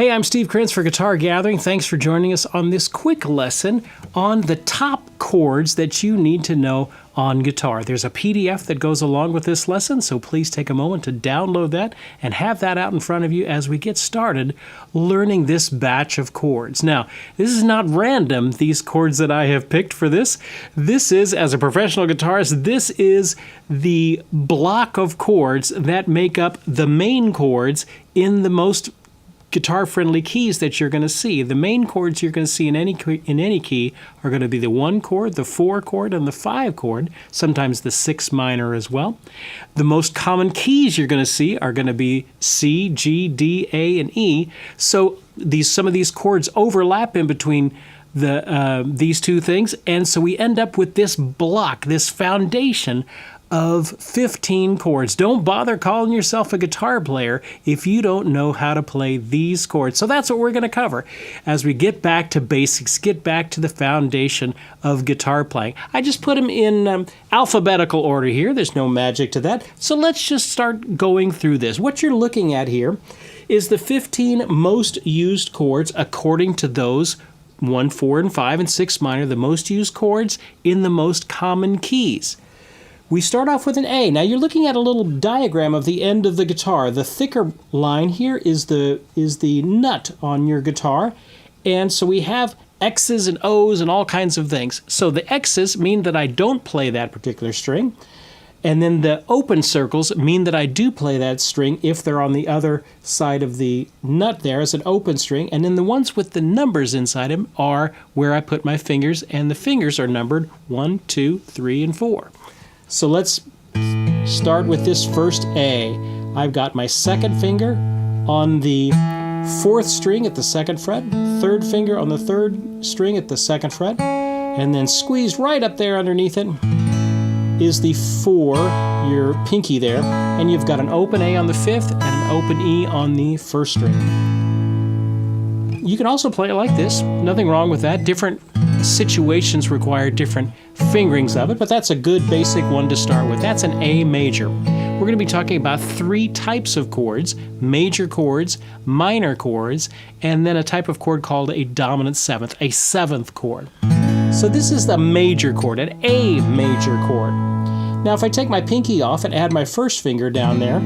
Hey, I'm Steve Krenz for Guitar Gathering. Thanks for joining us on this quick lesson on the top chords that you need to know on guitar. There's a PDF that goes along with this lesson, so please take a moment to download that and have that out in front of you as we get started learning this batch of chords. Now, this is not random, these chords that I have picked for this. This is, as a professional guitarist, this is the block of chords that make up the main chords in the most guitar-friendly keys that you're going to see. The main chords you're going to see in any key are going to be the 1 chord, the 4 chord, and the 5 chord, sometimes the 6 minor as well. The most common keys you're going to see are going to be C, G, D, A, and E. So some of these chords overlap in between these two things, and so we end up with this block, this foundation of 15 chords. Don't bother calling yourself a guitar player if you don't know how to play these chords. So that's what we're going to cover as we get back to basics, get back to the foundation of guitar playing. I just put them in alphabetical order here. There's no magic to that. So let's just start going through this. What you're looking at here is the 15 most used chords according to those 1, 4, and 5, and 6 minor, the most used chords in the most common keys. We start off with an A. Now you're looking at a little diagram of the end of the guitar. The thicker line here is the nut on your guitar. And so we have X's and O's and all kinds of things. So the X's mean that I don't play that particular string. And then the open circles mean that I do play that string if they're on the other side of the nut there as an open string. And then the ones with the numbers inside them are where I put my fingers, and the fingers are numbered 1, 2, 3, and 4. So let's start with this first A. I've got my second finger on the 4th string at the 2nd fret, third finger on the 3rd string at the 2nd fret, and then squeezed right up there underneath it is the 4, your pinky there, and you've got an open A on the 5th and an open E on the 1st string. You can also play it like this, nothing wrong with that. Different situations require different fingerings of it, but that's a good basic one to start with. That's an A major. We're going to be talking about 3 types of chords: major chords, minor chords, and then a type of chord called a dominant 7th, a 7th chord. So this is the major chord, an A major chord. Now if I take my pinky off and add my first finger down there,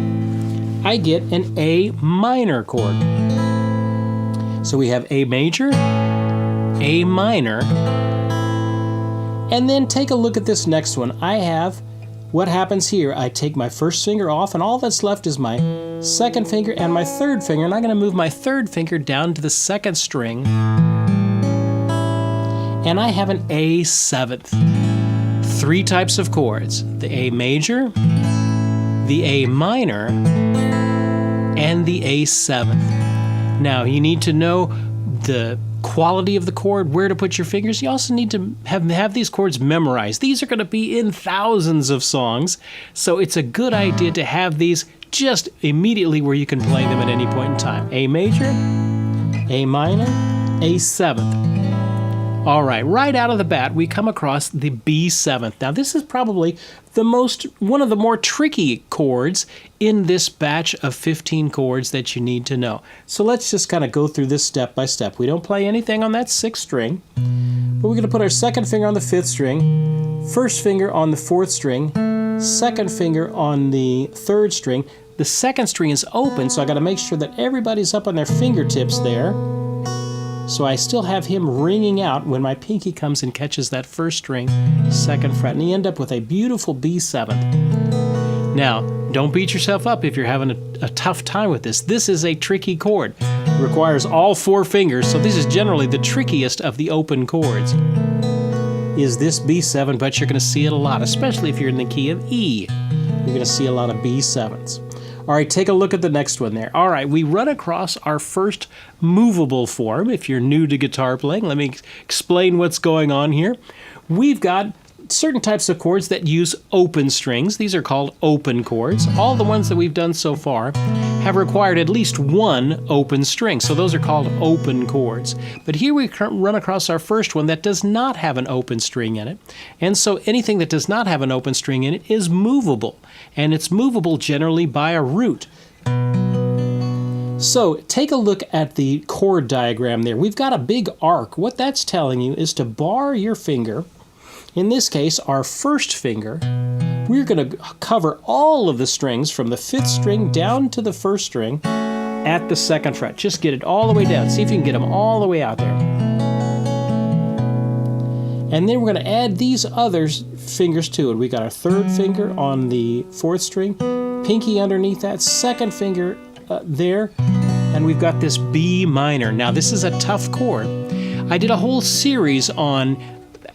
I get an A minor chord. So we have A major, A minor, and then take a look at this next one. I have what happens here. I take my first finger off, and all that's left is my 2nd finger and my 3rd finger, and I'm going to move my 3rd finger down to the 2nd string, and I have an A 7th. 3 types of chords: the A major, the A minor, and the A 7th. Now, you need to know the quality of the chord, where to put your fingers. You also need to have these chords memorized. These are going to be in thousands of songs, so it's a good idea to have these just immediately where you can play them at any point in time. A major, A minor, A 7th. All right out of the bat, we come across the B 7th. Now this is probably one of the more tricky chords in this batch of 15 chords that you need to know. So let's just kind of go through this step by step. We don't play anything on that 6th string, but we're going to put our 2nd finger on the 5th string, 1st finger on the 4th string, 2nd finger on the 3rd string. The 2nd string is open, so I got to make sure that everybody's up on their fingertips there. So I still have him ringing out when my pinky comes and catches that 1st string, 2nd fret, and you end up with a beautiful B 7th. Now, don't beat yourself up if you're having a tough time with this. This is a tricky chord. It requires all 4 fingers, so this is generally the trickiest of the open chords, is this B 7, but you're going to see it a lot, especially if you're in the key of E. You're going to see a lot of B 7s. All right, take a look at the next one there. All right, we run across our first movable form. If you're new to guitar playing, let me explain what's going on here. We've got certain types of chords that use open strings. These are called open chords. All the ones that we've done so far have required at least 1 open string, so those are called open chords. But here we run across our first one that does not have an open string in it, and so anything that does not have an open string in it is movable, and it's movable generally by a root. So take a look at the chord diagram there. We've got a big arc. What that's telling you is to bar your finger. In this case, our first finger. We're going to cover all of the strings from the 5th string down to the 1st string at the 2nd fret. Just get it all the way down. See if you can get them all the way out there. And then we're going to add these other fingers to it. We got our 3rd finger on the 4th string, pinky underneath that, 2nd finger there, and we've got this B minor. Now this is a tough chord. I did a whole series on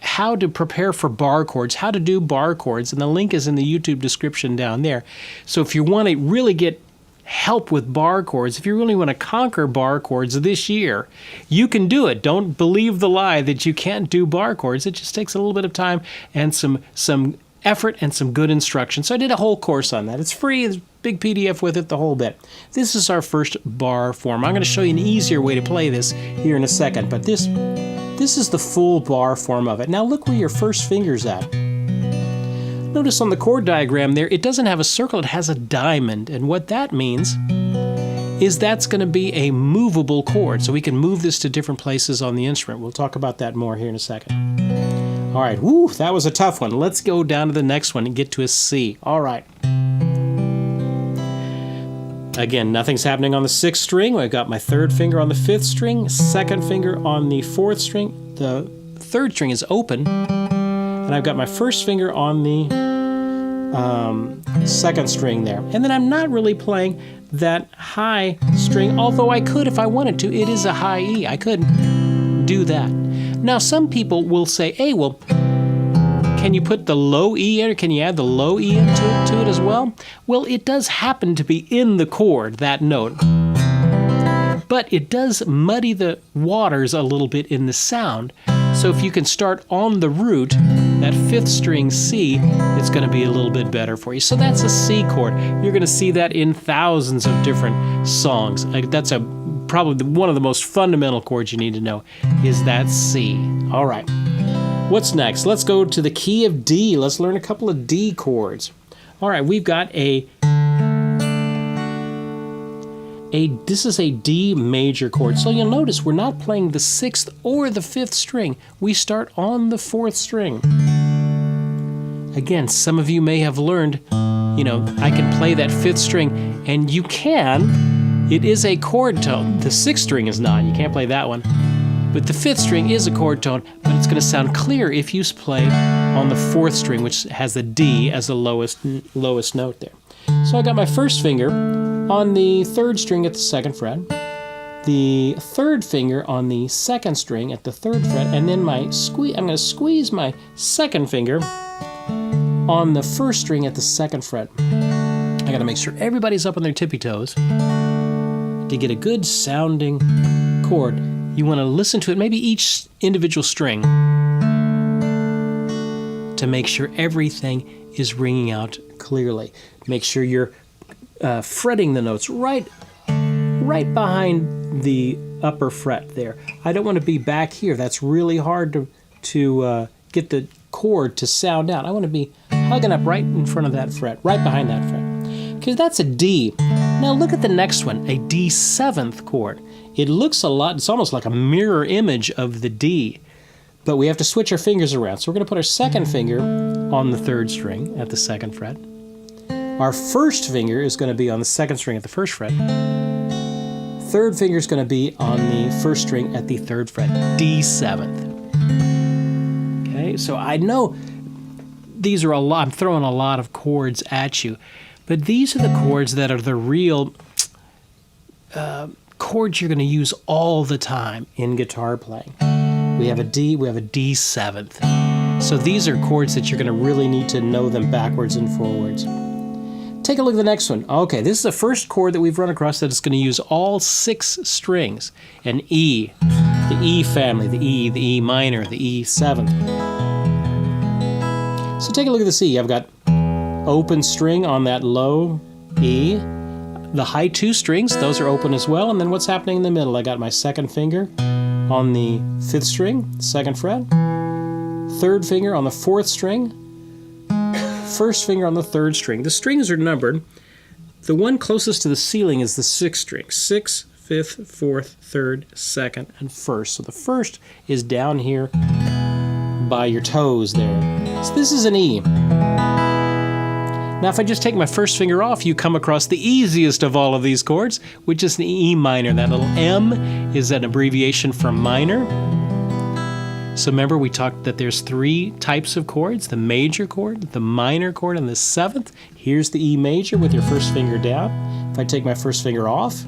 how to prepare for bar chords, how to do bar chords, and the link is in the YouTube description down there. So if you want to really get help with bar chords, if you really want to conquer bar chords this year, you can do it. Don't believe the lie that you can't do bar chords. It just takes a little bit of time and some effort and some good instruction. So I did a whole course on that. It's free. There's a big PDF with it, the whole bit. This is our first bar form. I'm going to show you an easier way to play this here in a second, but this is the full bar form of it. Now look where your first finger's at. Notice on the chord diagram there, it doesn't have a circle, it has a diamond. And what that means is that's going to be a movable chord. So we can move this to different places on the instrument. We'll talk about that more here in a second. All right, woo, that was a tough one. Let's go down to the next one and get to a C. All right. Again, nothing's happening on the 6th string. I've got my 3rd finger on the 5th string, 2nd finger on the 4th string. The 3rd string is open. And I've got my 1st finger on the 2nd string there. And then I'm not really playing that high string, although I could if I wanted to. It is a high E. I could do that. Now, some people will say, hey, well, can you put the low E in, or can you add the low E to it as well? Well, it does happen to be in the chord, that note. But it does muddy the waters a little bit in the sound. So if you can start on the root, that 5th string C, it's going to be a little bit better for you. So that's a C chord. You're going to see that in thousands of different songs. That's probably one of the most fundamental chords you need to know is that C. All right. What's next? Let's go to the key of D. Let's learn a couple of D chords. All right, we've got this is a D major chord. So you'll notice we're not playing the 6th or the 5th string. We start on the 4th string. Again, some of you may have learned, I can play that 5th string, and you can. It is a chord tone. The 6th string is not. You can't play that one. But the 5th string is a chord tone, but it's going to sound clear if you play on the 4th string, which has the D as the lowest note there. So I got my 1st finger on the 3rd string at the 2nd fret, the 3rd finger on the 2nd string at the 3rd fret, and then I'm going to squeeze my 2nd finger on the 1st string at the 2nd fret. I got to make sure everybody's up on their tippy toes to get a good sounding chord. You want to listen to it, maybe each individual string, to make sure everything is ringing out clearly. Make sure you're fretting the notes right behind the upper fret there. I don't want to be back here. That's really hard to get the chord to sound out. I want to be hugging up right in front of that fret, right behind that fret. Because that's a D. Now look at the next one, a D7th chord. It looks a lot, it's almost like a mirror image of the D. But we have to switch our fingers around. So we're going to put our 2nd finger on the 3rd string at the 2nd fret. Our 1st finger is going to be on the 2nd string at the 1st fret. 3rd finger is going to be on the 1st string at the 3rd fret, D7th. Okay, so I know these are I'm throwing a lot of chords at you, but these are the chords that are the real chords you're going to use all the time in guitar playing. We have a D, we have a D7th. So these are chords that you're going to really need to know them backwards and forwards. Take a look at the next one. Okay, this is the first chord that we've run across that is going to use all 6 strings. An E, the E family, the E minor, the E7th. So take a look at this E. I've got open string on that low E. The high 2 strings, those are open as well. And then what's happening in the middle? I got my 2nd finger on the 5th string, 2nd fret. 3rd finger on the 4th string. 1st finger on the 3rd string. The strings are numbered. The one closest to the ceiling is the 6th string. 6th, 5th, 4th, 3rd, 2nd, and 1st. So the 1st is down here by your toes there. So this is an E. Now if I just take my first finger off, you come across the easiest of all of these chords, which is an E minor. That little M is an abbreviation for minor. So remember we talked that there's 3 types of chords, the major chord, the minor chord, and the 7th. Here's the E major with your first finger down. If I take my first finger off,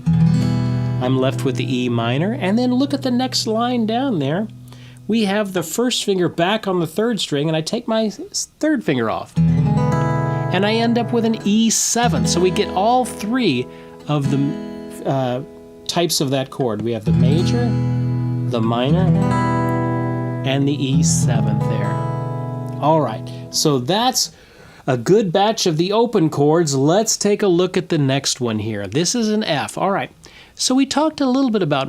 I'm left with the E minor. And then look at the next line down there. We have the first finger back on the 3rd string, and I take my 3rd finger off. And I end up with an E7. So we get all 3 of the types of that chord. We have the major, the minor, and the E7 there. All right, so that's a good batch of the open chords. Let's take a look at the next one here. This is an F. All right, so we talked a little bit about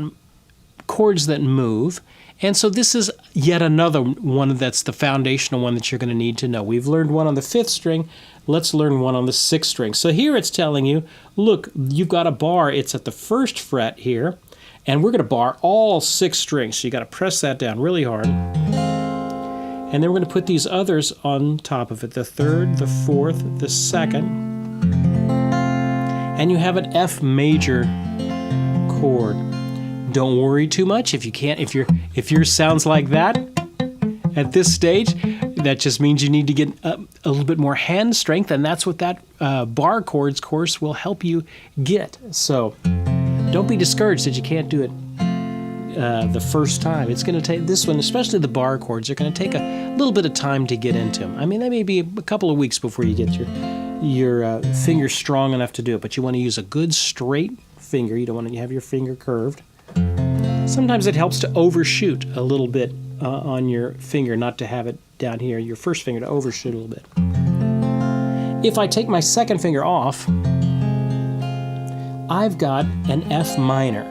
chords that move, and so this is yet another one that's the foundational one that you're going to need to know. We've learned one on the 5th string. Let's learn one on the 6th string. So here it's telling you, look, you've got a bar. It's at the 1st fret here, and we're going to bar all 6 strings. So you got to press that down really hard. And then we're going to put these others on top of it, the 3rd, the 4th, the 2nd. And you have an F major chord. Don't worry too much if you can't. If yours sounds like that at this stage, that just means you need to get a little bit more hand strength, and that's what that bar chords course will help you get. So don't be discouraged that you can't do it the first time. It's going to take this one, especially the bar chords, are going to take a little bit of time to get into them. I mean, that may be a couple of weeks before you get your finger strong enough to do it, but you want to use a good straight finger. You don't want to have your finger curved. Sometimes it helps to overshoot a little bit on your finger, not to have it down here, your first finger to overshoot a little bit. If I take my 2nd finger off, I've got an F minor.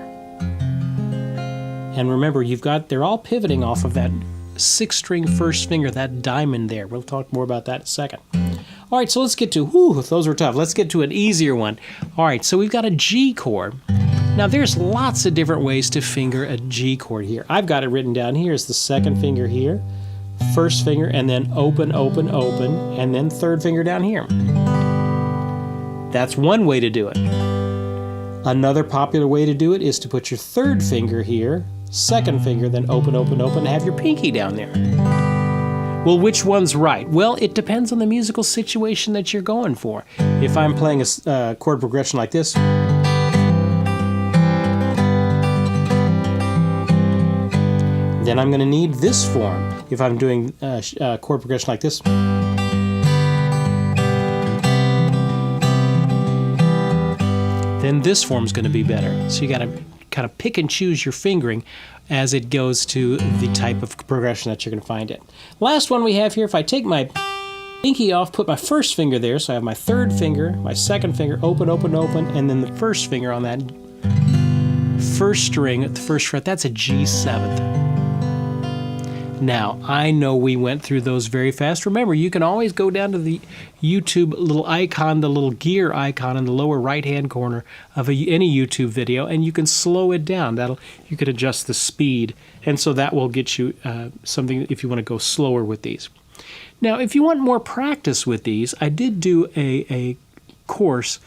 And remember, they're all pivoting off of that 6th string 1st finger, that diamond there. We'll talk more about that in a second. All right, so let's get to, those were tough. Let's get to an easier one. All right, so we've got a G chord. Now there's lots of different ways to finger a G chord here. I've got it written down here as the 2nd finger here, 1st finger, and then open, open, open, and then 3rd finger down here. That's one way to do it. Another popular way to do it is to put your 3rd finger here, 2nd finger, then open, open, open, and have your pinky down there. Well, which one's right? Well, it depends on the musical situation that you're going for. If I'm playing a chord progression like this, then I'm going to need this form. If I'm doing a chord progression like this, then this form's going to be better. So you got to kind of pick and choose your fingering as it goes to the type of progression that you're going to find it. Last one we have here, if I take my pinky off, put my 1st finger there, so I have my 3rd finger, my 2nd finger, open, open, open, and then the 1st finger on that 1st string at the 1st fret, that's a G7. Now, I know we went through those very fast. Remember, you can always go down to the YouTube little icon, the little gear icon in the lower right-hand corner of any YouTube video, and you can slow it down. You could adjust the speed, and so that will get you something if you want to go slower with these. Now, if you want more practice with these, I did do a course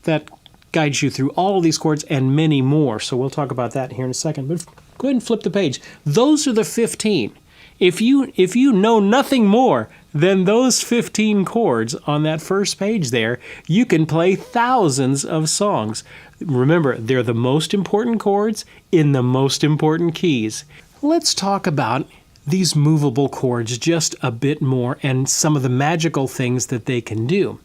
that guides you through all of these chords and many more, so we'll talk about that here in a second. But go ahead and flip the page. Those are the 15. If you know nothing more than those 15 chords on that first page there, you can play thousands of songs. Remember, they're the most important chords in the most important keys. Let's talk about these movable chords just a bit more and some of the magical things that they can do.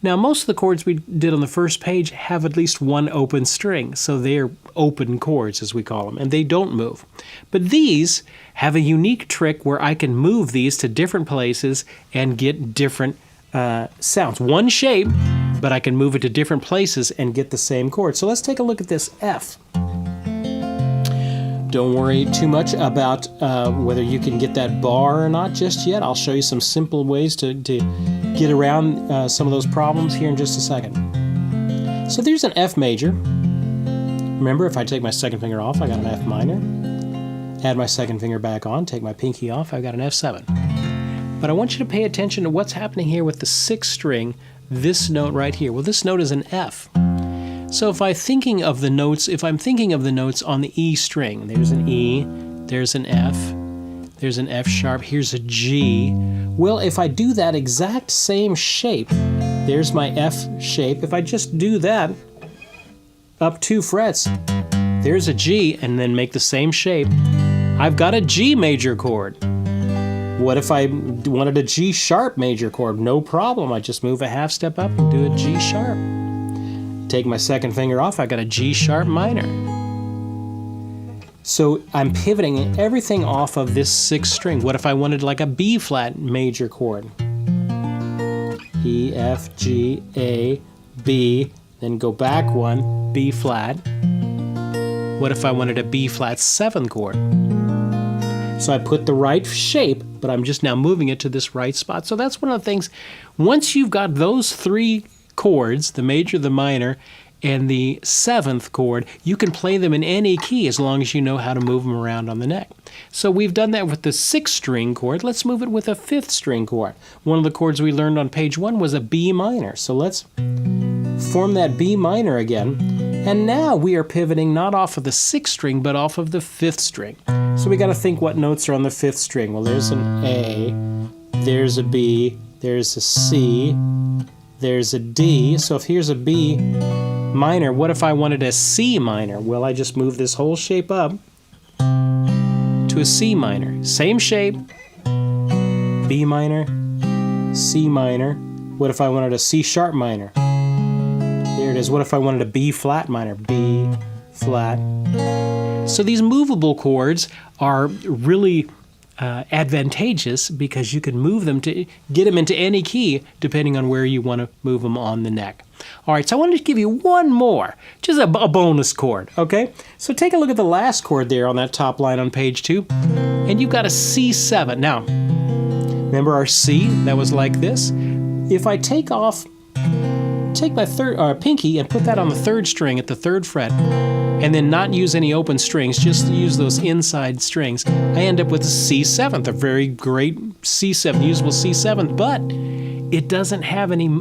Now, most of the chords we did on the first page have at least one open string, so they're open chords, as we call them, and they don't move. But these have a unique trick where I can move these to different places and get different sounds. One shape, but I can move it to different places and get the same chord. So let's take a look at this F. Don't worry too much about whether you can get that bar or not just yet. I'll show you some simple ways to get around some of those problems here in just a second. So there's an F major. Remember, if I take my second finger off, I got an F minor. Add my second finger back on, take my pinky off, I've got an F7. But I want you to pay attention to what's happening here with the sixth string, this note right here. Well, this note is an F. So if I'm thinking of the notes on the E string, there's an E, there's an F, there's an F sharp, here's a G. Well, if I do that exact same shape, there's my F shape. If I just do that up 2 frets, there's a G, and then make the same shape, I've got a G major chord. What if I wanted a G sharp major chord? No problem, I just move a half step up and do a G sharp. Take my second finger off, I got a G sharp minor. So I'm pivoting everything off of this sixth string. What if I wanted like a B flat major chord? E, F, G, A, B, then go back one, B flat. What if I wanted a B flat 7th chord? So I put the right shape, but I'm just now moving it to this right spot. So that's one of the things, once you've got those 3 chords, the major, the minor, and the 7th chord, you can play them in any key as long as you know how to move them around on the neck. So we've done that with the 6th string chord. Let's move it with a 5th string chord. One of the chords we learned on page 1 was a B minor. So let's form that B minor again. And now we are pivoting not off of the 6th string, but off of the 5th string. So we got to think what notes are on the 5th string. Well, there's an A, there's a B, there's a C, there's a D. So if here's a B minor, what if I wanted a C minor? Well, I just move this whole shape up to a C minor. Same shape, B minor, C minor. What if I wanted a C sharp minor? There it is. What if I wanted a B flat minor? B flat. So these movable chords are really advantageous because you can move them to get them into any key depending on where you want to move them on the neck. All right, so I wanted to give you one more, just a bonus chord, okay? So take a look at the last chord there on that top line on page 2, and you've got a C7. Now, remember our C that was like this? If I take my pinky and put that on the 3rd string at the 3rd fret, and then not use any open strings, just use those inside strings, I end up with a C7th, a very great C7, usable C7th, but it doesn't have any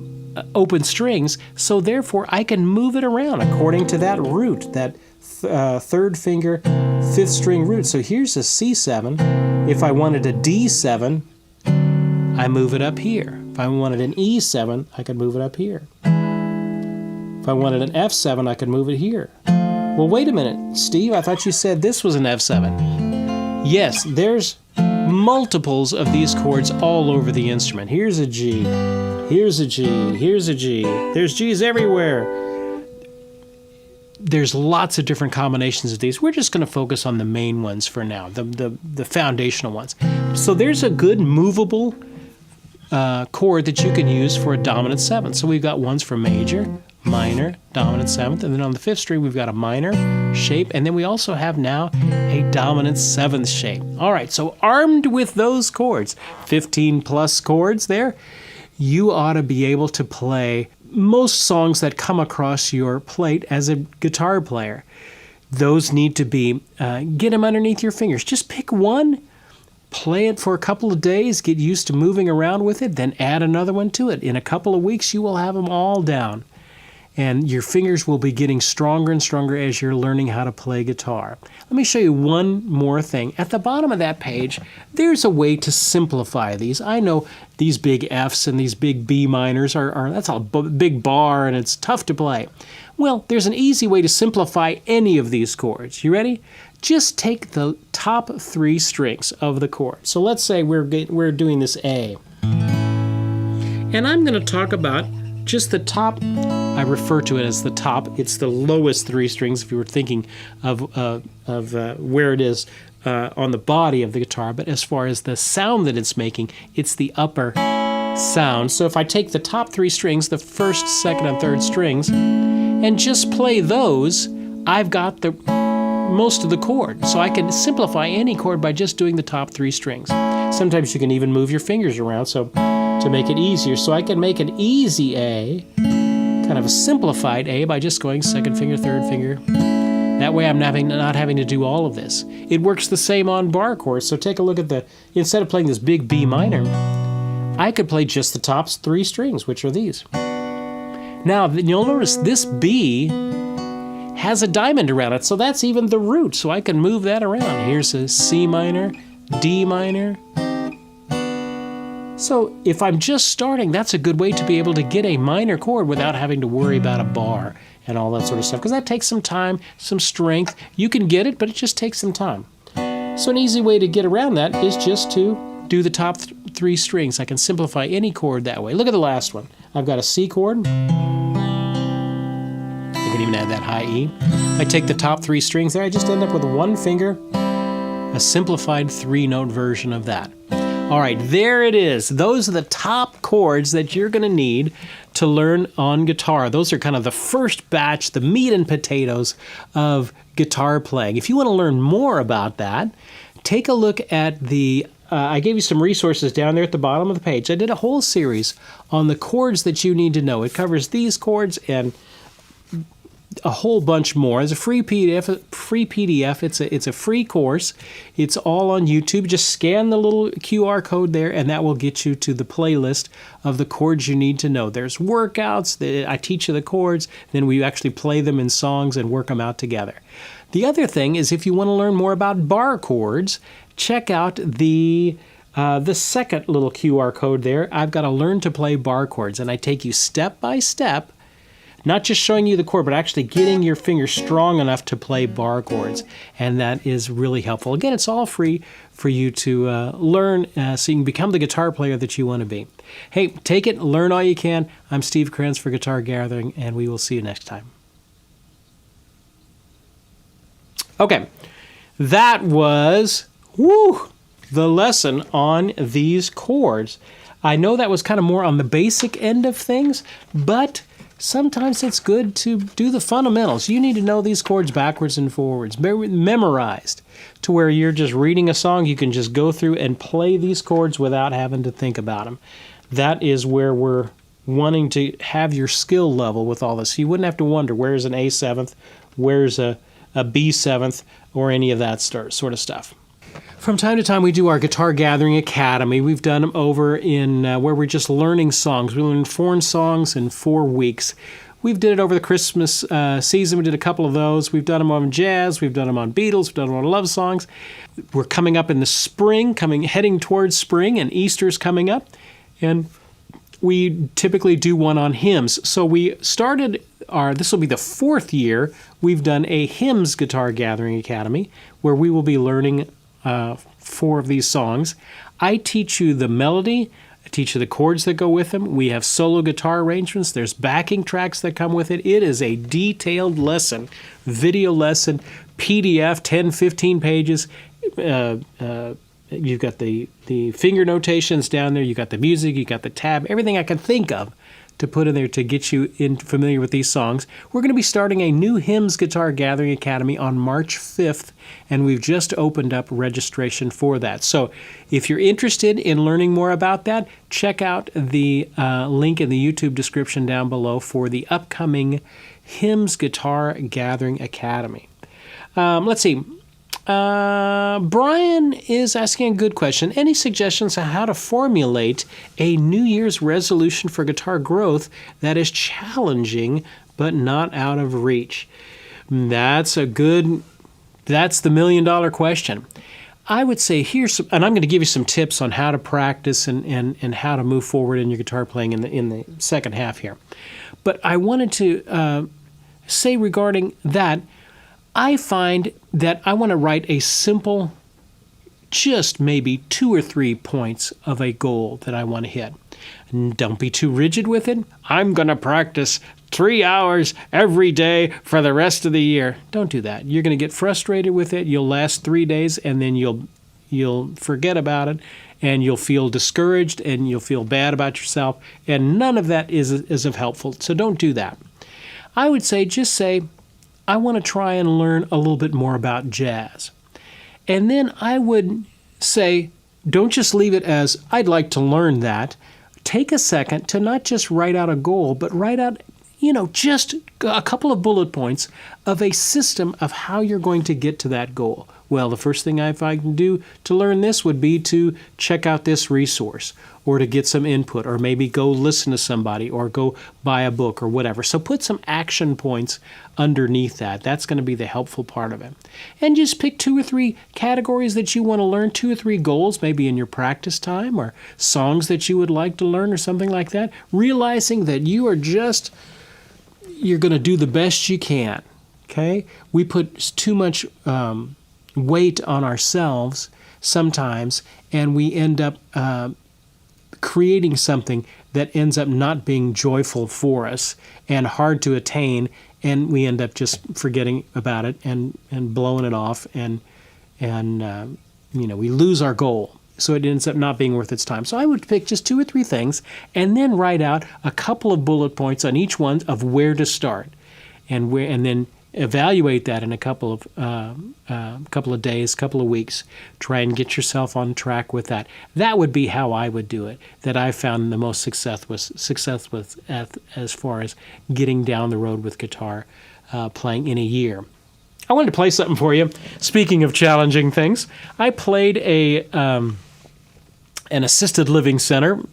open strings, so therefore I can move it around according to that root, that 3rd finger, 5th string root. So here's a C7. If I wanted a D7, I move it up here. If I wanted an E7, I could move it up here. If I wanted an F7, I could move it here. Well, wait a minute, Steve, I thought you said this was an F7. Yes, there's multiples of these chords all over the instrument. Here's a G, here's a G, here's a G. There's G's everywhere. There's lots of different combinations of these. We're just going to focus on the main ones for now, the foundational ones. So there's a good movable chord that you can use for a dominant 7th. So we've got ones for major, minor, dominant 7th, and then on the 5th string we've got a minor shape, and then we also have now a dominant 7th shape. All right, so armed with those chords, 15 plus chords there, you ought to be able to play most songs that come across your plate as a guitar player. Those need to be, get them underneath your fingers. Just pick one, play it for a couple of days, get used to moving around with it, then add another one to it. In a couple of weeks, you will have them all down. And your fingers will be getting stronger and stronger as you're learning how to play guitar. Let me show you one more thing. At the bottom of that page, there's a way to simplify these. I know these big Fs and these big B minors that's a big bar and it's tough to play. Well, there's an easy way to simplify any of these chords. You ready? Just take the top 3 strings of the chord. So let's say we're doing this A. And I'm going to talk about just the top. I refer to it as the top. It's the lowest 3 strings if you were thinking of where it is on the body of the guitar. But as far as the sound that it's making, it's the upper sound. So if I take the top 3 strings, the 1st, 2nd, and 3rd strings, and just play those, I've got the most of the chord. So I can simplify any chord by just doing the top 3 strings. Sometimes you can even move your fingers around to make it easier. So I can make an easy A, kind kind of a simplified A by just going second finger, third finger. That way I'm not having to do all of this. It works the same on bar chords. So take a look at instead of playing this big B minor, I could play just the top 3 strings, which are these. Now, you'll notice this B has a diamond around it, so that's even the root, so I can move that around. Here's a C minor, D minor. So if I'm just starting, that's a good way to be able to get a minor chord without having to worry about a bar and all that sort of stuff, because that takes some time, some strength. You can get it, but it just takes some time. So an easy way to get around that is just to do the top 3 strings. I can simplify any chord that way. Look at the last one. I've got a C chord. I can even add that high E. I take the top 3 strings there. I just end up with 1 finger, a simplified 3-note version of that. All right, there it is. Those are the top chords that you're going to need to learn on guitar. Those are kind of the first batch, the meat and potatoes of guitar playing. If you want to learn more about that, take a look at I gave you some resources down there at the bottom of the page. I did a whole series on the chords that you need to know. It covers these chords and a whole bunch more. It's a free PDF. It's a free course. It's all on YouTube. Just scan the little QR code there, and that will get you to the playlist of the chords you need to know. There's workouts. I teach you the chords. Then we actually play them in songs and work them out together. The other thing is, if you want to learn more about bar chords, check out the second little QR code there. I've got to learn to play bar chords, and I take you step by step, not just showing you the chord, but actually getting your fingers strong enough to play bar chords, and that is really helpful. Again, it's all free for you to learn so you can become the guitar player that you want to be. Hey, take it, learn all you can. I'm Steve Krenz for Guitar Gathering, and we will see you next time. Okay, that was the lesson on these chords. I know that was kind of more on the basic end of things, but sometimes it's good to do the fundamentals. You need to know these chords backwards and forwards, memorized, to where you're just reading a song, you can just go through and play these chords without having to think about them. That is where we're wanting to have your skill level with all this. You wouldn't have to wonder, where's an A7th, where's a B7th, or any of that sort of stuff. From time to time, we do our Guitar Gathering Academy. We've done them over in where we're just learning songs. We learn 4 songs in 4 weeks. We've did it over the Christmas season. We did a couple of those. We've done them on jazz. We've done them on Beatles. We've done them on love songs. We're coming up in the spring, heading towards spring, and Easter's coming up. And we typically do one on hymns. So we started this will be the 4th year we've done a hymns Guitar Gathering Academy, where we will be learning 4 of these songs. I teach you the melody. I teach you the chords that go with them. We have solo guitar arrangements. There's backing tracks that come with it. It is a detailed lesson, video lesson, PDF, 10, 15 pages. You've got the finger notations down there. You've got the music. You've got the tab. Everything I can think of to put in there to get you familiar with these songs. We're going to be starting a new Hymns Guitar Gathering Academy on March 5th, and we've just opened up registration for that. So if you're interested in learning more about that, check out the link in the YouTube description down below for the upcoming Hymns Guitar Gathering Academy. Let's see. Brian is asking a good question. Any suggestions on how to formulate a New Year's resolution for guitar growth that is challenging but not out of reach? That's the $1 million question. I would say and I'm going to give you some tips on how to practice and how to move forward in your guitar playing in the second half here. But I wanted to say regarding that, I find that I want to write a simple, just maybe 2 or 3 points of a goal that I want to hit. And don't be too rigid with it. I'm going to practice 3 hours every day for the rest of the year. Don't do that. You're going to get frustrated with it. You'll last 3 days, and then you'll forget about it, and you'll feel discouraged, and you'll feel bad about yourself, and none of that is of helpful. So don't do that. I would say, just say, I want to try and learn a little bit more about jazz. And then I would say, don't just leave it as, I'd like to learn that. Take a second to not just write out a goal, but write out just a couple of bullet points of a system of how you're going to get to that goal. Well, the first thing I can do to learn this would be to check out this resource or to get some input or maybe go listen to somebody or go buy a book or whatever. So put some action points underneath that. That's going to be the helpful part of it. And just pick 2 or 3 categories that you want to learn, 2 or 3 goals, maybe in your practice time or songs that you would like to learn or something like that, realizing that you're going to do the best you can, okay? We put too much weight on ourselves sometimes, and we end up creating something that ends up not being joyful for us and hard to attain, and we end up just forgetting about it and blowing it off, and we lose our goal. So it ends up not being worth its time. So I would pick just 2 or 3 things and then write out a couple of bullet points on each one of where to start, and then evaluate that in a couple of days, couple of weeks. Try and get yourself on track with that. That would be how I would do it. That I found the most success with as far as getting down the road with guitar playing in a year. I wanted to play something for you. Speaking of challenging things, I played an assisted living center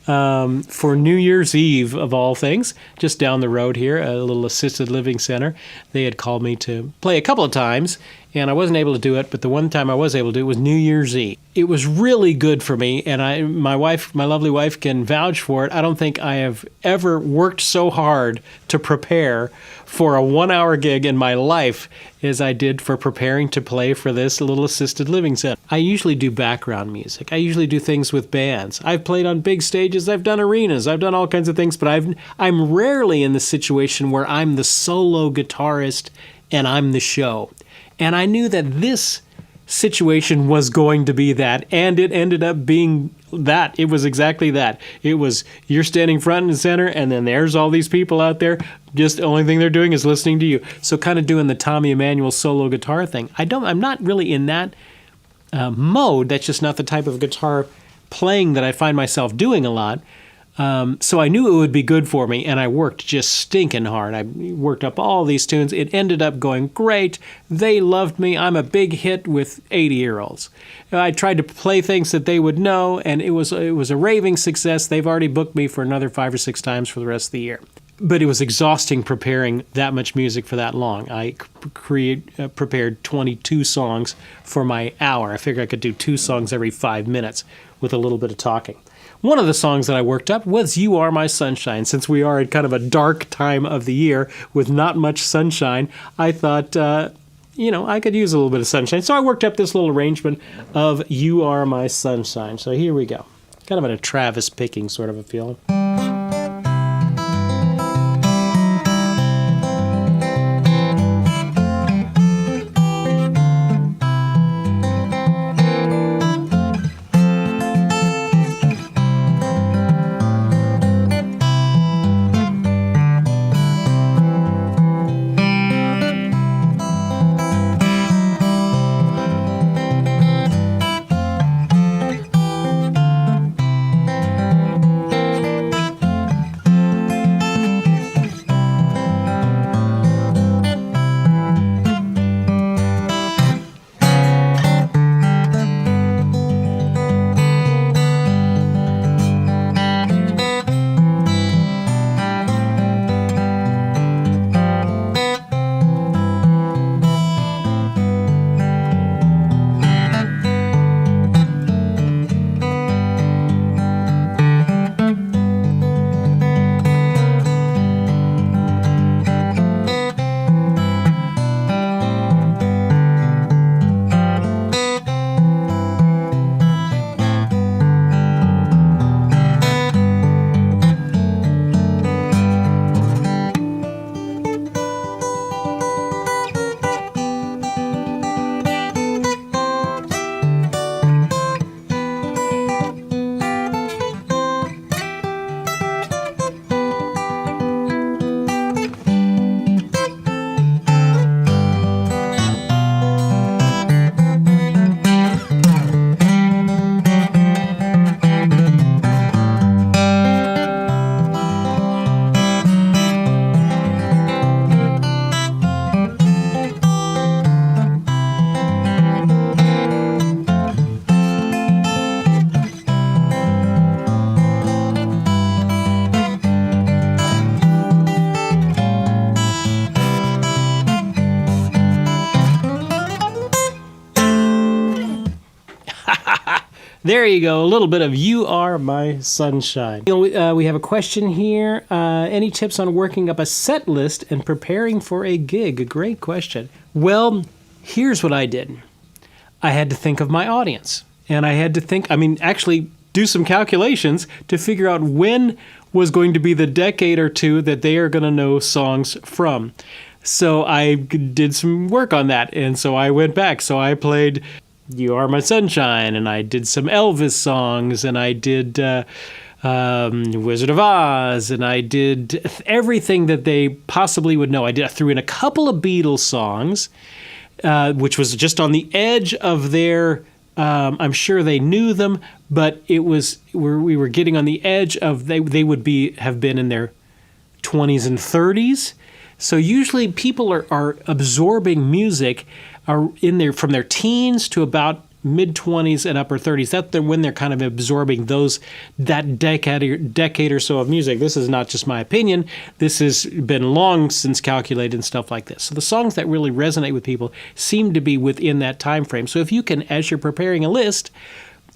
for New Year's Eve, of all things, just down the road here, a little assisted living center. They had called me to play a couple of times, and I wasn't able to do it, but the one time I was able to do it was New Year's Eve. It was really good for me, and my lovely wife, can vouch for it. I don't think I have ever worked so hard to prepare for a 1-hour gig in my life as I did for preparing to play for this little assisted living center. I usually do background music. I usually do things with bands. I've played on big stages. I've done arenas. I've done all kinds of things, but I'm rarely in the situation where I'm the solo guitarist and I'm the show. And I knew that this situation was going to be that, and it ended up being that. It was exactly that. It was, you're standing front and center, and then there's all these people out there. Just the only thing they're doing is listening to you. So kind of doing the Tommy Emmanuel solo guitar thing. I'm not really in that mode. That's just not the type of guitar playing that I find myself doing a lot. So I knew it would be good for me, and I worked just stinking hard. I worked up all these tunes. It ended up going great. They loved me. I'm a big hit with 80-year-olds. I tried to play things that they would know, and it was a raving success. They've already booked me for another 5 or 6 times for the rest of the year. But it was exhausting preparing that much music for that long. I prepared 22 songs for my hour. I figured I could do 2 songs every 5 minutes with a little bit of talking. One of the songs that I worked up was You Are My Sunshine. Since we are at kind of a dark time of the year with not much sunshine, I thought, I could use a little bit of sunshine. So I worked up this little arrangement of You Are My Sunshine. So here we go. Kind of a Travis picking sort of a feeling. There you go. A little bit of You Are My Sunshine. We have a question here. Any tips on working up a set list and preparing for a gig? A great question. Well, here's what I did. I had to think of my audience. And I had to actually do some calculations to figure out when was going to be the decade or two that they are going to know songs from. So I did some work on that. And so I went back. So I played You Are My Sunshine, and I did some Elvis songs, and I did Wizard of Oz, and I did everything that they possibly would know. I threw in a couple of Beatles songs, which was just on the edge of their, I'm sure they knew them, but we were getting on the edge of, they would have been in their 20s and 30s. So usually people are absorbing music are in there from their teens to about mid-20s and upper 30s. That's when they're kind of absorbing that decade or so of music. This is not just my opinion. This has been long since calculated and stuff like this. So the songs that really resonate with people seem to be within that time frame. So if you can, as you're preparing a list,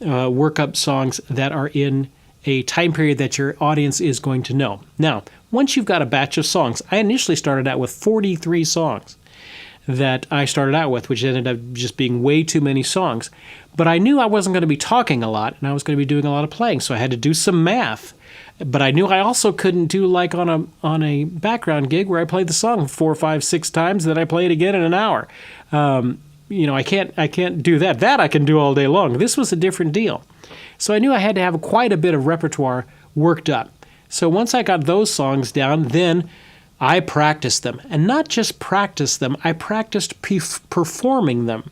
work up songs that are in a time period that your audience is going to know. Now, once you've got a batch of songs, I initially started out with 43 songs that I started out with, which ended up just being way too many songs. But I knew I wasn't going to be talking a lot, and I was going to be doing a lot of playing, so I had to do some math. But I knew I also couldn't do like on a background gig where I played the song 4, 5, 6 times, then I play it again in an hour. I can't do that. That I can do all day long. This was a different deal. So I knew I had to have quite a bit of repertoire worked up. So once I got those songs down, then I practiced them. And not just practiced them, I practiced performing them,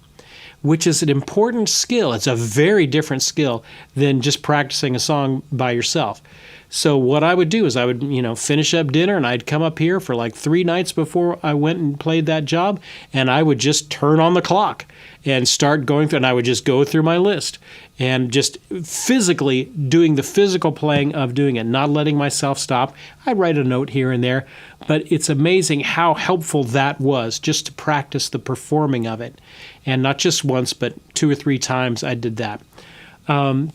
which is an important skill. It's a very different skill than just practicing a song by yourself. So what I would do is I would, finish up dinner, and I'd come up here for like 3 nights before I went and played that job, and I would just turn on the clock and start going through, and I would just go through my list and just physically doing the physical playing of doing it, not letting myself stop. I'd write a note here and there, but it's amazing how helpful that was just to practice the performing of it. And not just once, but 2 or 3 times I did that.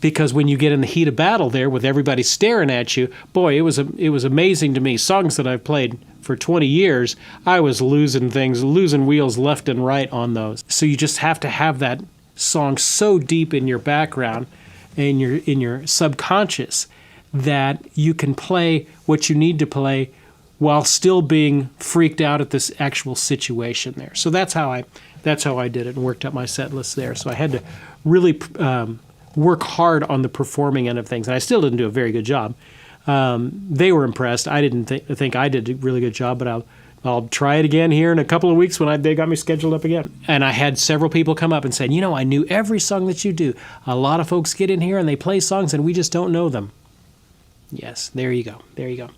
Because when you get in the heat of battle there with everybody staring at you, boy, it was amazing to me. Songs that I've played for 20 years, I was losing wheels left and right on those. So you just have to have that song so deep in your background, in your subconscious, that you can play what you need to play while still being freaked out at this actual situation there. So that's how I did it and worked up my set list there. So I had to really work hard on the performing end of things, and I still didn't do a very good job. They were impressed. I didn't think I did a really good job, but I'll try it again here in a couple of weeks when they got me scheduled up again. And I had several people come up and say, I knew every song that you do. A lot of folks get in here and they play songs and we just don't know them. Yes, there you go. There you go.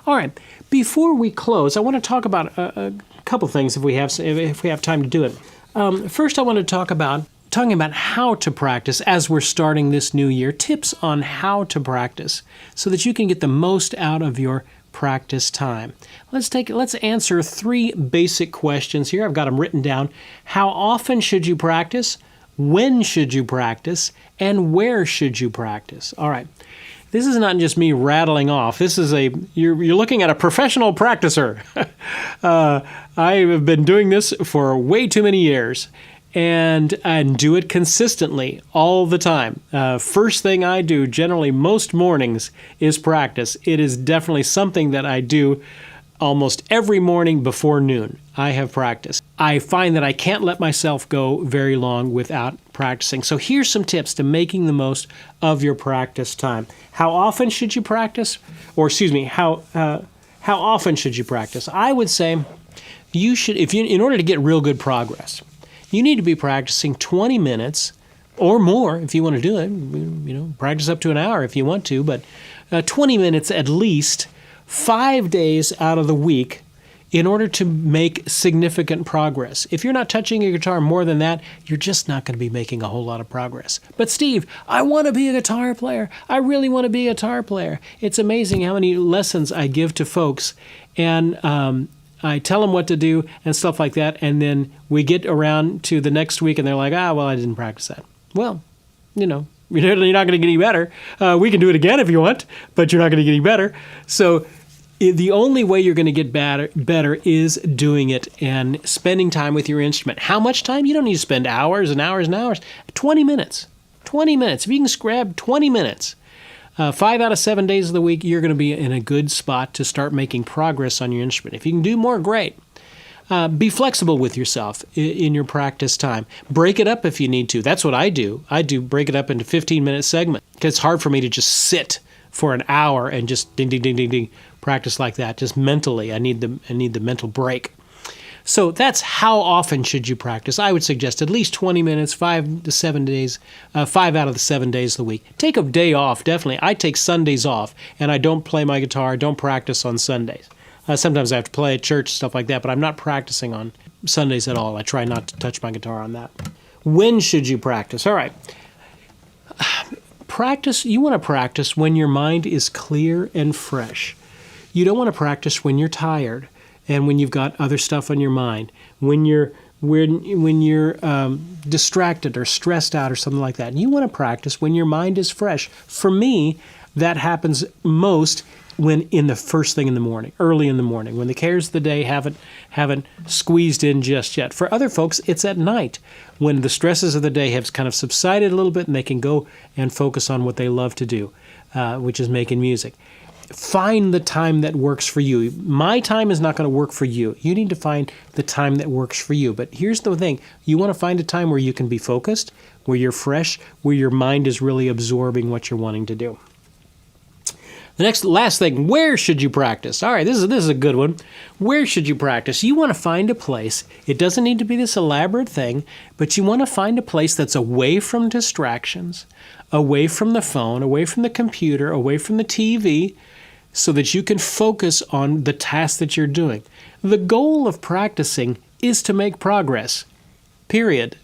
All right. Before we close, I want to talk about a couple things if we have time to do it. First, I want to talking about how to practice as we're starting this new year, tips on how to practice so that you can get the most out of your practice time. Let's answer 3 basic questions here. I've got them written down. How often should you practice? When should you practice? And where should you practice? All right. This is not just me rattling off. This is you're looking at a professional practicer. I have been doing this for way too many years. And do it consistently all the time. First thing I do, generally most mornings, is practice. It is definitely something that I do almost every morning before noon. I have practice. I find that I can't let myself go very long without practicing. So here's some tips to making the most of your practice time. How often should you practice? Or excuse me, how often should you practice? I would say you should, in order to get real good progress, you need to be practicing 20 minutes or more if you want to do it. Practice up to an hour if you want to, but 20 minutes at least 5 days out of the week in order to make significant progress. If you're not touching your guitar more than that, you're just not going to be making a whole lot of progress. But Steve, I want to be a guitar player. I really want to be a guitar player. It's amazing how many lessons I give to folks, and I tell them what to do and stuff like that, and then we get around to the next week and they're like, well, I didn't practice that. Well, You're not going to get any better. We can do it again if you want, but you're not going to get any better. So the only way you're going to get better is doing it and spending time with your instrument. How much time? You don't need to spend hours and hours and hours. 20 minutes. 20 minutes. If you can grab 20 minutes, 5 out of 7 days of the week, you're going to be in a good spot to start making progress on your instrument. If you can do more, great. Be flexible with yourself in your practice time. Break it up if you need to. That's what I do. I do break it up into 15-minute segments. It's hard for me to just sit for an hour and just ding, ding, ding, ding, ding, practice like that. Just mentally, I need the mental break. So that's how often should you practice. I would suggest at least 20 minutes, 5 to 7 days, 5 out of the 7 days of the week. Take a day off, definitely. I take Sundays off, and I don't play my guitar, don't practice on Sundays. Sometimes I have to play at church, stuff like that, but I'm not practicing on Sundays at all. I try not to touch my guitar on that. When should you practice? All right. Practice, you want to practice when your mind is clear and fresh. You don't want to practice when you're tired and when you've got other stuff on your mind, when you're distracted or stressed out or something like that. You want to practice when your mind is fresh. For me, that happens most when in the first thing in the morning, early in the morning, when the cares of the day haven't squeezed in just yet. For other folks, it's at night, when the stresses of the day have kind of subsided a little bit and they can go and focus on what they love to do, which is making music. Find the time that works for you. My time is not going to work for you. You need to find the time that works for you. But here's the thing. You want to find a time where you can be focused, where you're fresh, where your mind is really absorbing what you're wanting to do. The last thing, where should you practice? All right, this is a good one. Where should you practice? You want to find a place. It doesn't need to be this elaborate thing, but you want to find a place that's away from distractions, away from the phone, away from the computer, away from the TV, so that you can focus on the task that you're doing. The goal of practicing is to make progress, period.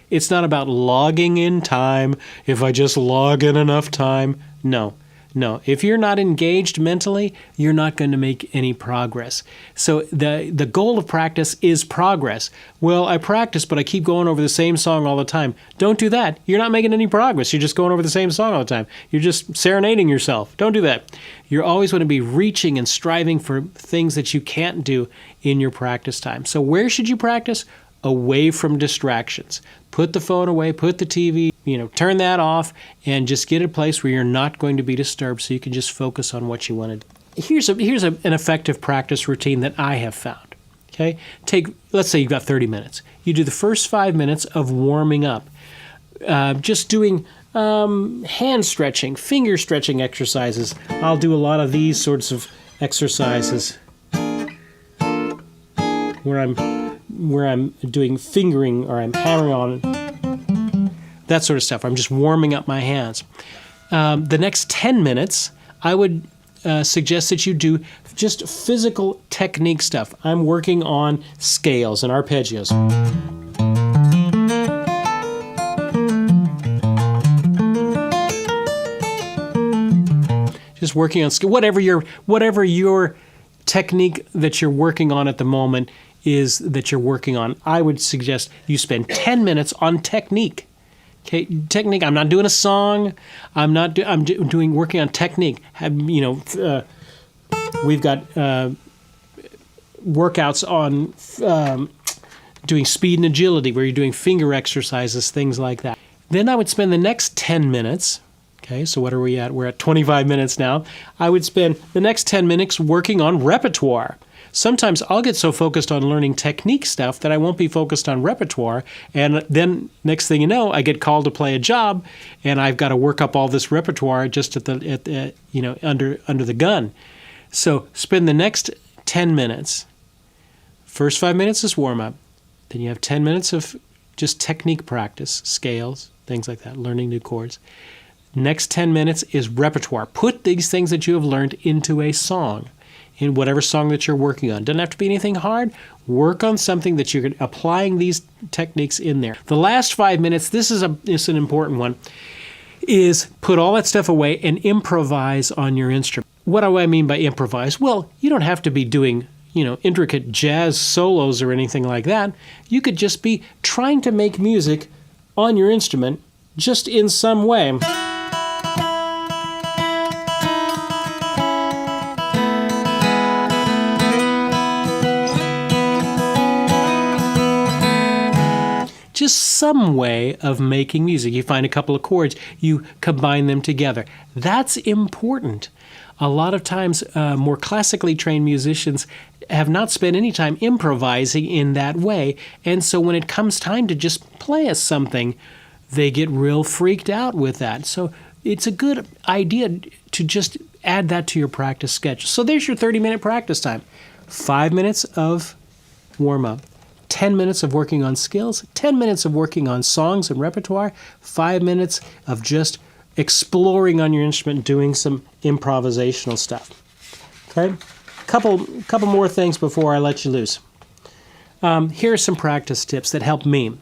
It's not about logging in time. If I just log in enough time, no. If you're not engaged mentally, you're not going to make any progress. So the goal of practice is progress. Well, I practice, but I keep going over the same song all the time. Don't do that. You're not making any progress. You're just going over the same song all the time. You're just serenading yourself. Don't do that. You're always going to be reaching and striving for things that you can't do in your practice time. So where should you practice? Away from distractions. Put the phone away, put the TV, turn that off, and just get a place where you're not going to be disturbed so you can just focus on what you want to do. Here's an effective practice routine that I have found. Okay? Let's say you've got 30 minutes. You do the first 5 minutes of warming up. Just doing hand stretching, finger stretching exercises. I'll do a lot of these sorts of exercises where I'm doing fingering or I'm hammering on that sort of stuff. I'm just warming up my hands. The next 10 minutes, I would suggest that you do just physical technique stuff. I'm working on scales and arpeggios. Just working on whatever your technique that you're working on at the moment is that you're working on. I would suggest you spend 10 minutes on technique. Okay, technique. I'm not doing a song. I'm working on technique. We've got workouts on doing speed and agility, where you're doing finger exercises, things like that. Then I would spend the next 10 minutes. Okay, so what are we at? We're at 25 minutes now. I would spend the next 10 minutes working on repertoire. Sometimes I'll get so focused on learning technique stuff that I won't be focused on repertoire, and then next thing you know, I get called to play a job, and I've got to work up all this repertoire just under the gun. So spend the next 10 minutes. First 5 minutes is warm up. Then you have 10 minutes of just technique practice, scales, things like that, learning new chords. Next 10 minutes is repertoire. Put these things that you have learned into a song, in whatever song that you're working on. Doesn't have to be anything hard. Work on something that you're applying these techniques in there. The last 5 minutes, this is an important one, is put all that stuff away and improvise on your instrument. What do I mean by improvise? Well, you don't have to be doing, intricate jazz solos or anything like that. You could just be trying to make music on your instrument just in some way. Just some way of making music. You find a couple of chords, you combine them together. That's important. A lot of times, more classically trained musicians have not spent any time improvising in that way, and so when it comes time to just play us something, they get real freaked out with that. So it's a good idea to just add that to your practice schedule. So there's your 30-minute practice time. 5 minutes of warm-up. 10 minutes of working on skills, 10 minutes of working on songs and repertoire, 5 minutes of just exploring on your instrument, doing some improvisational stuff. Okay? Couple more things before I let you loose. Here are some practice tips that help me.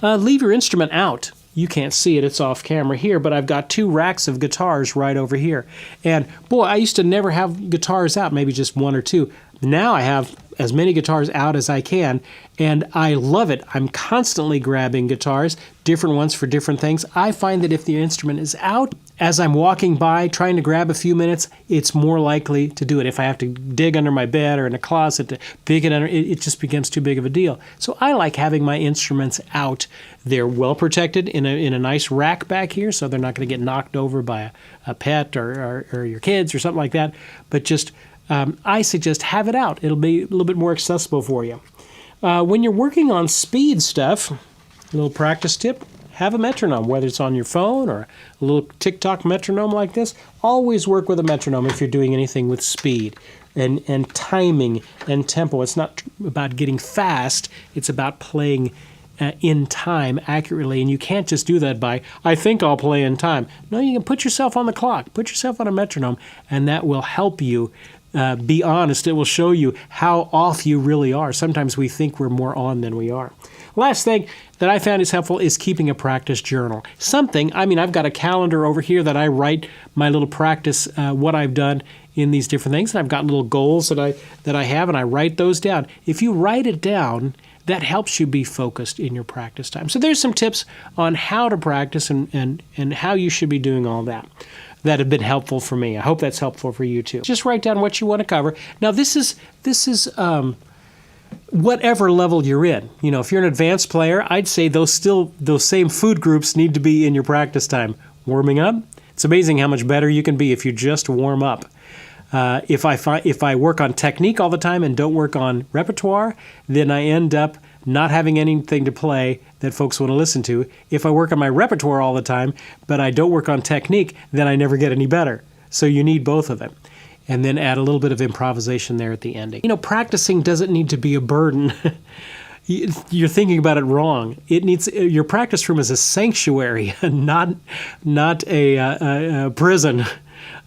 Leave your instrument out. You can't see it, it's off camera here, but I've got 2 racks of guitars right over here. And boy, I used to never have guitars out, maybe just 1 or 2. Now I have as many guitars out as I can, and I love it. I'm constantly grabbing guitars, different ones for different things. I find that if the instrument is out, as I'm walking by trying to grab a few minutes, it's more likely to do it. If I have to dig under my bed or in a closet to pick it under, it just becomes too big of a deal. So I like having my instruments out. They're well protected in a nice rack back here, so they're not going to get knocked over by a pet or your kids or something like that. But just I suggest have it out. It'll be a little bit more accessible for you. When you're working on speed stuff, a little practice tip, have a metronome, whether it's on your phone or a little tick-tock metronome like this. Always work with a metronome if you're doing anything with speed and timing and tempo. It's not about getting fast. It's about playing in time accurately, and you can't just do that by, I think I'll play in time. No, you can put yourself on the clock, put yourself on a metronome, and that will help you be honest. It will show you how off you really are. Sometimes we think we're more on than we are. Last thing that I found is helpful is keeping a practice journal. I've got a calendar over here that I write my little practice, what I've done in these different things, and I've got little goals that I have, and I write those down. If you write it down, that helps you be focused in your practice time. So there's some tips on how to practice and how you should be doing all that have been helpful for me. I hope that's helpful for you too. Just write down what you want to cover. Now this is whatever level you're in. You know, if you're an advanced player, I'd say those same food groups need to be in your practice time. Warming up. It's amazing how much better you can be if you just warm up. If I work on technique all the time and don't work on repertoire, then I end up not having anything to play that folks want to listen to. If I work on my repertoire all the time, but I don't work on technique, then I never get any better. So you need both of them. And then add a little bit of improvisation there at the ending. You know, practicing doesn't need to be a burden. You're thinking about it wrong. Your practice room is a sanctuary, not a prison.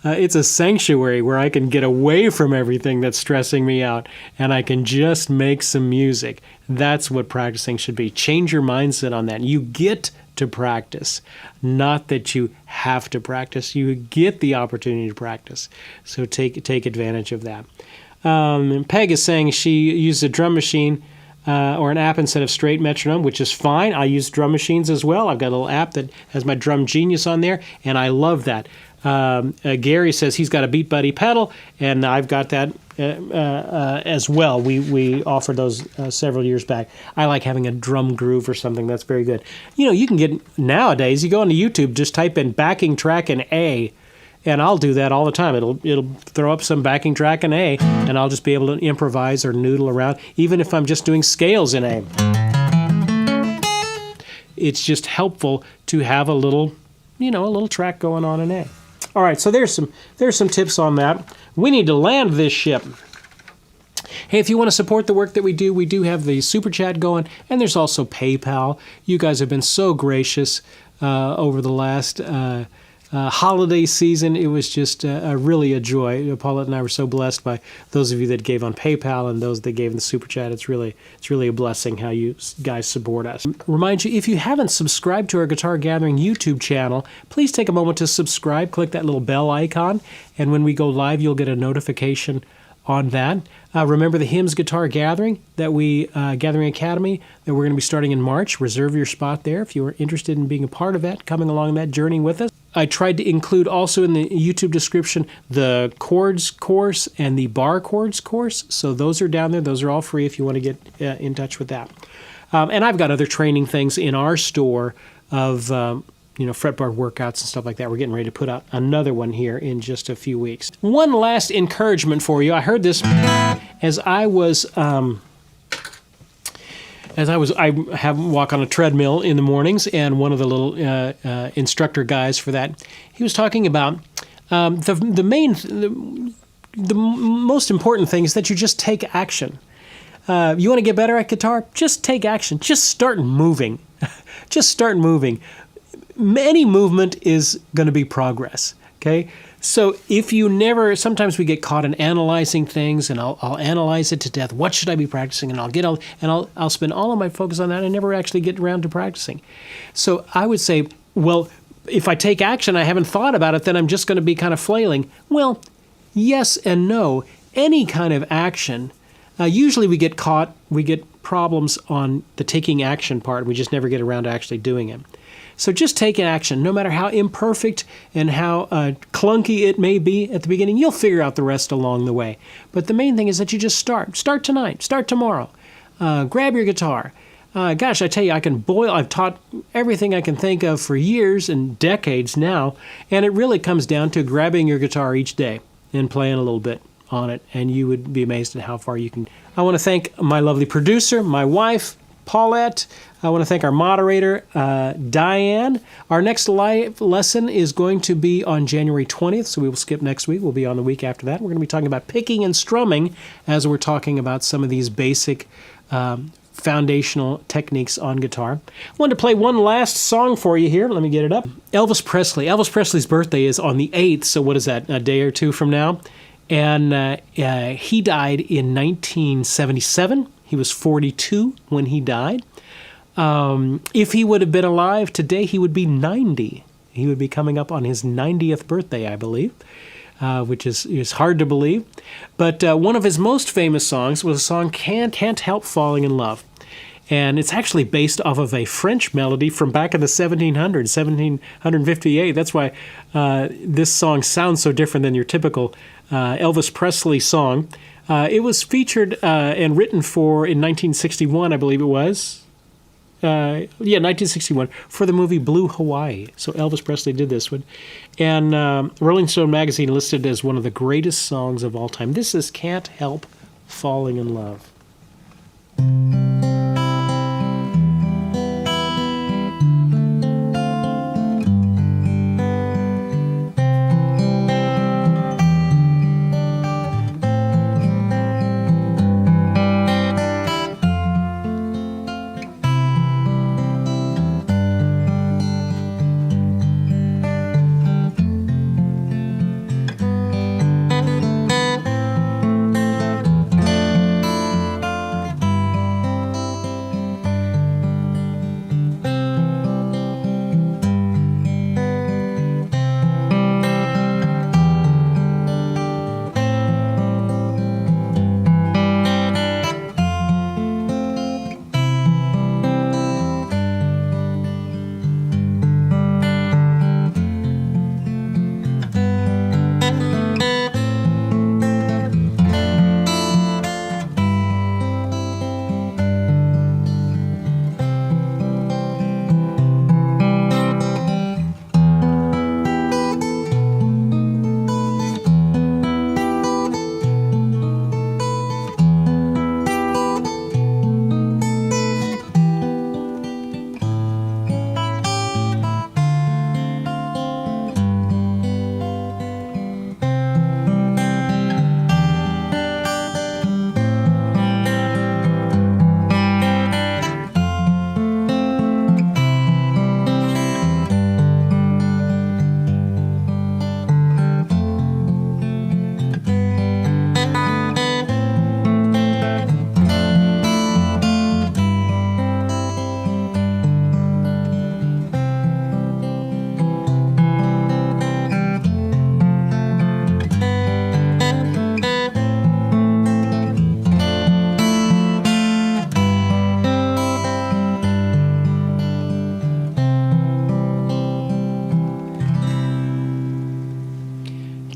It's a sanctuary where I can get away from everything that's stressing me out, and I can just make some music. That's what practicing should be. Change your mindset on that. You get to practice, not that you have to practice. You get the opportunity to practice, so take advantage of that. Peg is saying she used a drum machine or an app instead of straight metronome, which is fine. I use drum machines as well. I've got a little app that has my Drum Genius on there, and I love that. Gary says he's got a Beat Buddy pedal, and I've got that as well. We offered those several years back. I like having a drum groove or something. That's very good. You know, you can get, nowadays, you go onto YouTube, just type in backing track in A, and I'll do that all the time. It'll throw up some backing track in A, and I'll just be able to improvise or noodle around, even if I'm just doing scales in A. It's just helpful to have a little track going on in A. All right, so there's some tips on that. We need to land this ship. Hey, if you want to support the work that we do have the Super Chat going, and there's also PayPal. You guys have been so gracious over the last holiday season. It was just really a joy. Paulette and I were so blessed by those of you that gave on PayPal and those that gave in the Super Chat. It's really a blessing how you guys support us. Remind you, if you haven't subscribed to our Guitar Gathering YouTube channel, please take a moment to subscribe. Click that little bell icon, and when we go live, you'll get a notification on that. Remember the Hymns Guitar Gathering Gathering Academy that we're going to be starting in March. Reserve your spot there if you are interested in being a part of that, coming along that journey with us. I tried to include also in the YouTube description the Chords course and the bar chords course. So those are down there. Those are all free if you want to get in touch with that. And I've got other training things in our store of fretboard workouts and stuff like that. We're getting ready to put out another one here in just a few weeks. One last encouragement for you. I heard this as I walk on a treadmill in the mornings, and one of the little instructor guys for that, he was talking about the most important thing is that you just take action. You want to get better at guitar? Just take action. Just start moving. Just start moving. Any movement is going to be progress, okay? So if you sometimes we get caught in analyzing things, and I'll analyze it to death. What should I be practicing? And I'll spend all of my focus on that and never actually get around to practicing. So I would say, well, if I take action, I haven't thought about it, then I'm just going to be kind of flailing. Well, yes and no. Any kind of action, usually we get problems on the taking action part. We just never get around to actually doing it. So just take action, no matter how imperfect and how clunky it may be at the beginning. You'll figure out the rest along the way. But the main thing is that you just start. Start tonight. Start tomorrow. Grab your guitar. Gosh, I tell you, I've taught everything I can think of for years and decades now, and it really comes down to grabbing your guitar each day and playing a little bit on it, and you would be amazed at how far you can. I want to thank my lovely producer, my wife, Paulette. I want to thank our moderator, Diane. Our next live lesson is going to be on January 20th, so we will skip next week. We'll be on the week after that. We're going to be talking about picking and strumming as we're talking about some of these basic foundational techniques on guitar. I wanted to play one last song for you here. Let me get it up. Elvis Presley. Elvis Presley's birthday is on the 8th, so what is that, a day or two from now? And he died in 1977. He was 42 when he died. If he would have been alive today, he would be 90. He would be coming up on his 90th birthday, I believe, which is hard to believe. But one of his most famous songs was a song, Can't Help Falling in Love. And it's actually based off of a French melody from back in the 1700s, 1758. That's why this song sounds so different than your typical Elvis Presley song. It was featured and written in 1961, I believe it was. 1961, for the movie Blue Hawaii. So Elvis Presley did this one. And Rolling Stone magazine listed it as one of the greatest songs of all time. This is Can't Help Falling in Love.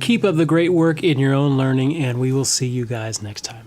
Keep up the great work in your own learning, and we will see you guys next time.